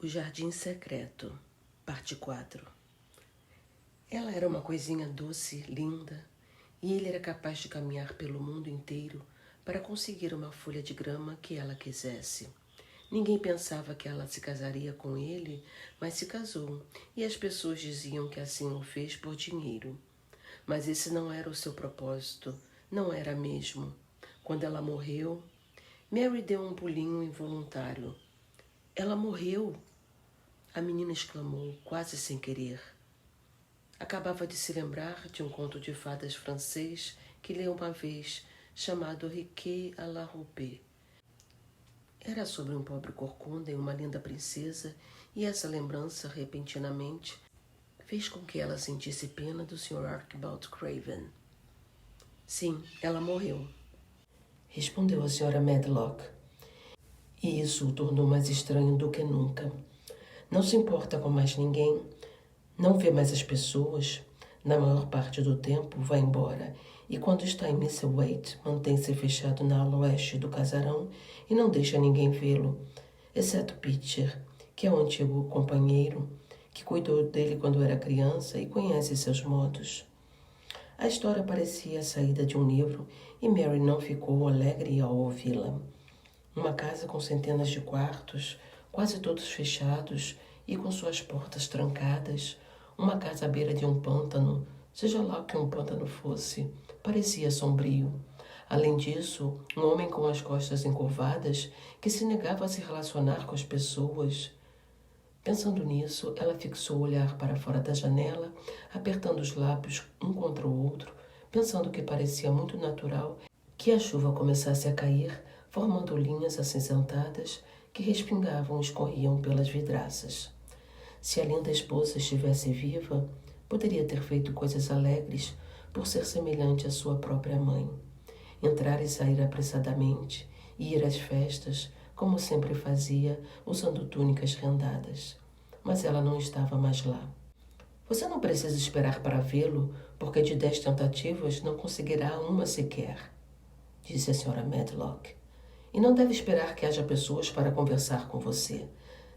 O Jardim Secreto, parte 4. Ela era uma coisinha doce, linda, e ele era capaz de caminhar pelo mundo inteiro para conseguir uma folha de grama que ela quisesse. Ninguém pensava que ela se casaria com ele, mas se casou, e as pessoas diziam que assim o fez por dinheiro. Mas esse não era o seu propósito, não era mesmo. Quando ela morreu, Mary deu um pulinho involuntário. Ela morreu! A menina exclamou, quase sem querer. Acabava de se lembrar de um conto de fadas francês que leu uma vez, chamado Riquet à la Roupe. Era sobre um pobre corcunda e uma linda princesa, e essa lembrança, repentinamente, fez com que ela sentisse pena do Sr. Archibald Craven. Sim, ela morreu, respondeu a Sra. Medlock. E isso o tornou mais estranho do que nunca. Não se importa com mais ninguém, não vê mais as pessoas, na maior parte do tempo vai embora, e quando está em Misselthwaite, mantém-se fechado na ala oeste do casarão e não deixa ninguém vê-lo, exceto Pitcher, que é um antigo companheiro, que cuidou dele quando era criança e conhece seus modos. A história parecia a saída de um livro e Mary não ficou alegre ao ouvi-la. Uma casa com centenas de quartos, quase todos fechados e com suas portas trancadas, uma casa à beira de um pântano, seja lá o que um pântano fosse, parecia sombrio. Além disso, um homem com as costas encurvadas que se negava a se relacionar com as pessoas. Pensando nisso, ela fixou o olhar para fora da janela, apertando os lábios um contra o outro, pensando que parecia muito natural que a chuva começasse a cair, formando linhas acinzentadas que respingavam e escorriam pelas vidraças. Se a linda esposa estivesse viva, poderia ter feito coisas alegres por ser semelhante à sua própria mãe. Entrar e sair apressadamente, e ir às festas, como sempre fazia, usando túnicas rendadas. Mas ela não estava mais lá. Você não precisa esperar para vê-lo, porque de 10 tentativas não conseguirá uma sequer, disse a Sra. Medlock. E não deve esperar que haja pessoas para conversar com você.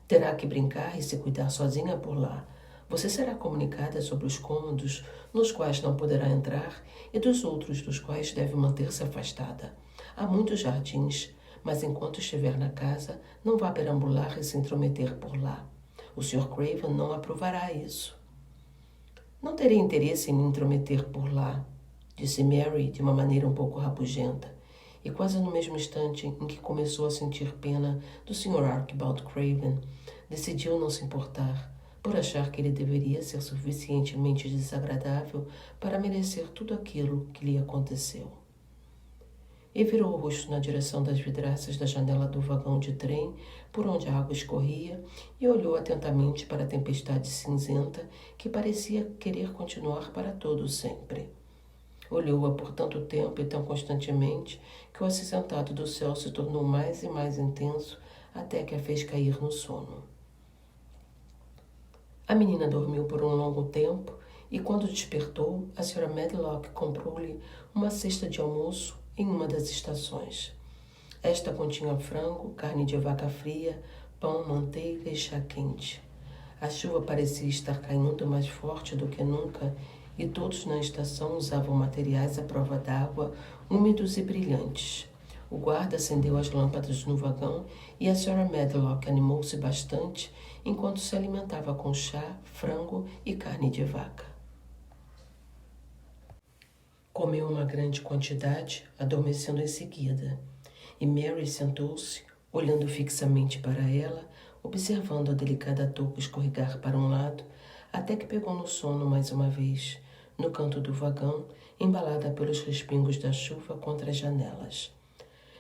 Terá que brincar e se cuidar sozinha por lá. Você será comunicada sobre os cômodos nos quais não poderá entrar e dos outros dos quais deve manter-se afastada. Há muitos jardins, mas enquanto estiver na casa, não vá perambular e se intrometer por lá. O Sr. Craven não aprovará isso. Não terei interesse em me intrometer por lá, disse Mary de uma maneira um pouco rabugenta. E quase no mesmo instante em que começou a sentir pena do Sr. Archibald Craven, decidiu não se importar, por achar que ele deveria ser suficientemente desagradável para merecer tudo aquilo que lhe aconteceu. E virou o rosto na direção das vidraças da janela do vagão de trem, por onde a água escorria, e olhou atentamente para a tempestade cinzenta que parecia querer continuar para todo sempre. Olhou-a por tanto tempo e tão constantemente que o acinzentado do céu se tornou mais e mais intenso até que a fez cair no sono. A menina dormiu por um longo tempo e, quando despertou, a Sra. Medlock comprou-lhe uma cesta de almoço em uma das estações. Esta continha frango, carne de vaca fria, pão, manteiga e chá quente. A chuva parecia estar caindo mais forte do que nunca e todos na estação usavam materiais à prova d'água, úmidos e brilhantes. O guarda acendeu as lâmpadas no vagão e a Sra. Medlock animou-se bastante enquanto se alimentava com chá, frango e carne de vaca. Comeu uma grande quantidade, adormecendo em seguida, e Mary sentou-se, olhando fixamente para ela, observando a delicada touca escorregar para um lado, até que pegou no sono mais uma vez, no canto do vagão, embalada pelos respingos da chuva contra as janelas.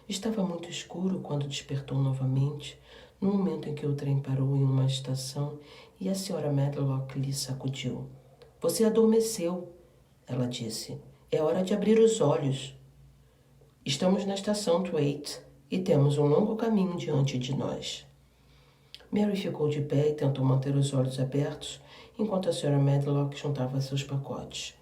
Estava muito escuro quando despertou novamente, no momento em que o trem parou em uma estação e a Sra. Medlock lhe sacudiu. — Você adormeceu, ela disse. É hora de abrir os olhos. Estamos na estação Thwaite e temos um longo caminho diante de nós. Mary ficou de pé e tentou manter os olhos abertos enquanto a Sra. Medlock juntava seus pacotes.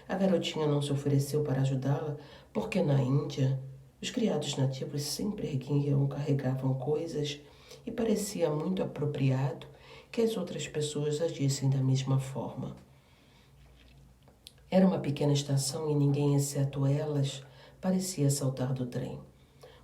A garotinha não se ofereceu para ajudá-la porque na Índia os criados nativos sempre erguiam, carregavam coisas e parecia muito apropriado que as outras pessoas agissem da mesma forma. Era uma pequena estação e ninguém, exceto elas, parecia saltar do trem.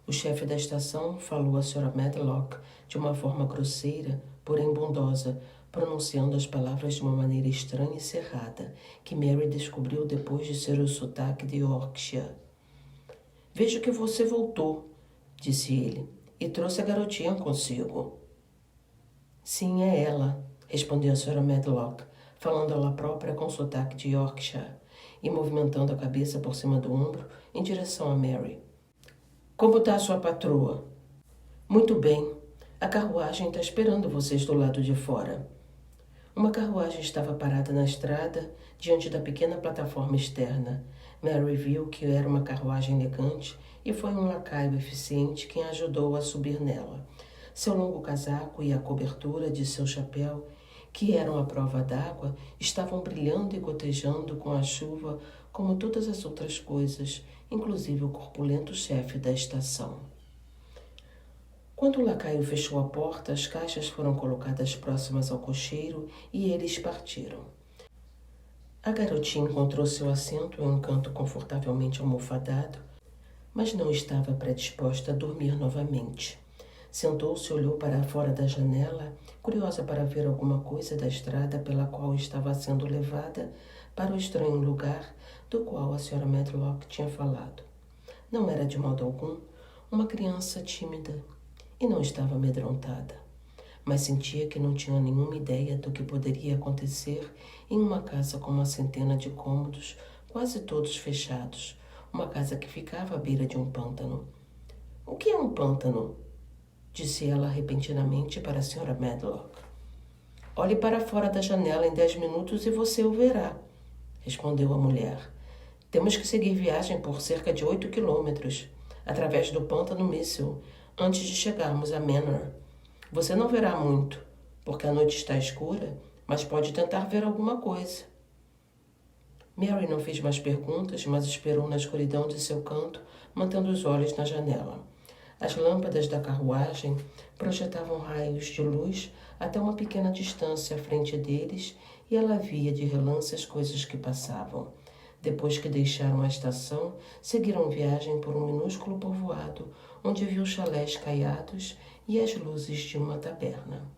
O chefe da estação falou à Sra. Medlock de uma forma grosseira, porém bondosa, pronunciando as palavras de uma maneira estranha e cerrada, que Mary descobriu depois de ser o sotaque de Yorkshire. "Vejo que você voltou", disse ele, "e trouxe a garotinha consigo." "Sim, é ela", respondeu a Sra. Medlock, falando ela própria com sotaque de Yorkshire e movimentando a cabeça por cima do ombro em direção a Mary. "Como está a sua patroa?" "Muito bem. A carruagem está esperando vocês do lado de fora." Uma carruagem estava parada na estrada, diante da pequena plataforma externa. Mary viu que era uma carruagem elegante e foi um lacaio eficiente quem ajudou a subir nela. Seu longo casaco e a cobertura de seu chapéu, que eram à prova d'água, estavam brilhando e gotejando com a chuva como todas as outras coisas, inclusive o corpulento chefe da estação. Quando o lacaio fechou a porta, as caixas foram colocadas próximas ao cocheiro e eles partiram. A garotinha encontrou seu assento em um canto confortavelmente almofadado, mas não estava predisposta a dormir novamente. Sentou-se e olhou para fora da janela, curiosa para ver alguma coisa da estrada pela qual estava sendo levada para o estranho lugar do qual a Sra. Medlock tinha falado. Não era de modo algum uma criança tímida e não estava amedrontada, mas sentia que não tinha nenhuma ideia do que poderia acontecer em uma casa com uma centena de cômodos, quase todos fechados, uma casa que ficava à beira de um pântano. "O que é um pântano?" disse ela repentinamente para a Sra. Medlock. "Olhe para fora da janela em 10 minutos e você o verá", respondeu a mulher. "Temos que seguir viagem por cerca de 8 quilômetros, através do pântano Missile, antes de chegarmos a Manor. Você não verá muito, porque a noite está escura, mas pode tentar ver alguma coisa." Mary não fez mais perguntas, mas esperou na escuridão de seu canto, mantendo os olhos na janela. As lâmpadas da carruagem projetavam raios de luz até uma pequena distância à frente deles e ela via de relance as coisas que passavam. Depois que deixaram a estação, seguiram viagem por um minúsculo povoado, onde viu chalés caiados e as luzes de uma taberna.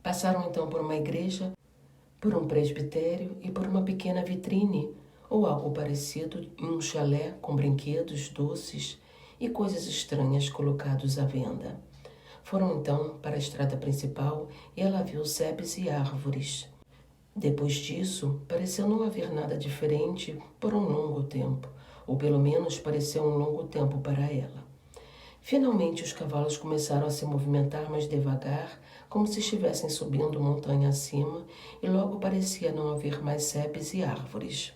Passaram então por uma igreja, por um presbitério e por uma pequena vitrine, ou algo parecido, em um chalé com brinquedos, doces e coisas estranhas colocados à venda. Foram então para a estrada principal e ela viu sebes e árvores. Depois disso, pareceu não haver nada diferente por um longo tempo, ou pelo menos pareceu um longo tempo para ela. Finalmente os cavalos começaram a se movimentar mais devagar, como se estivessem subindo montanha acima, e logo parecia não haver mais sebes e árvores.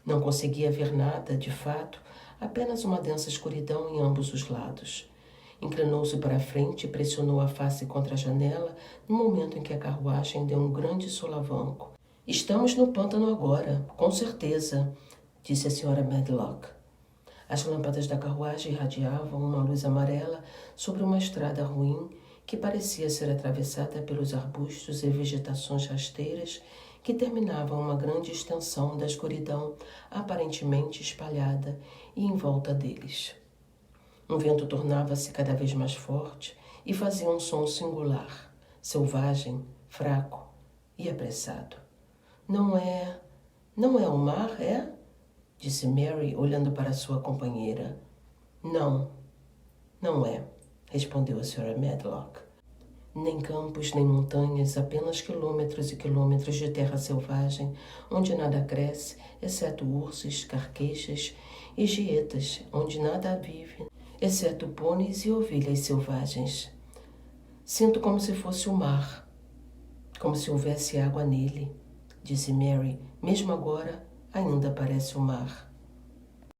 Não conseguia ver nada, de fato, apenas uma densa escuridão em ambos os lados. Inclinou-se para a frente e pressionou a face contra a janela no momento em que a carruagem deu um grande solavanco. "Estamos no pântano agora, com certeza", disse a Sra. Medlock. As lâmpadas da carruagem irradiavam uma luz amarela sobre uma estrada ruim que parecia ser atravessada pelos arbustos e vegetações rasteiras que terminavam uma grande extensão da escuridão aparentemente espalhada e em volta deles. Um vento tornava-se cada vez mais forte e fazia um som singular, selvagem, fraco e apressado. Não é o mar, é?" disse Mary, olhando para sua companheira. Não é", respondeu a Sra. Medlock. "Nem campos, nem montanhas, apenas quilômetros e quilômetros de terra selvagem, onde nada cresce, exceto ursos, carquechas e geetas, onde nada vive, exceto pôneis e ovelhas selvagens. Sinto como se fosse o mar, como se houvesse água nele", disse Mary. "Mesmo agora, ainda parece o mar."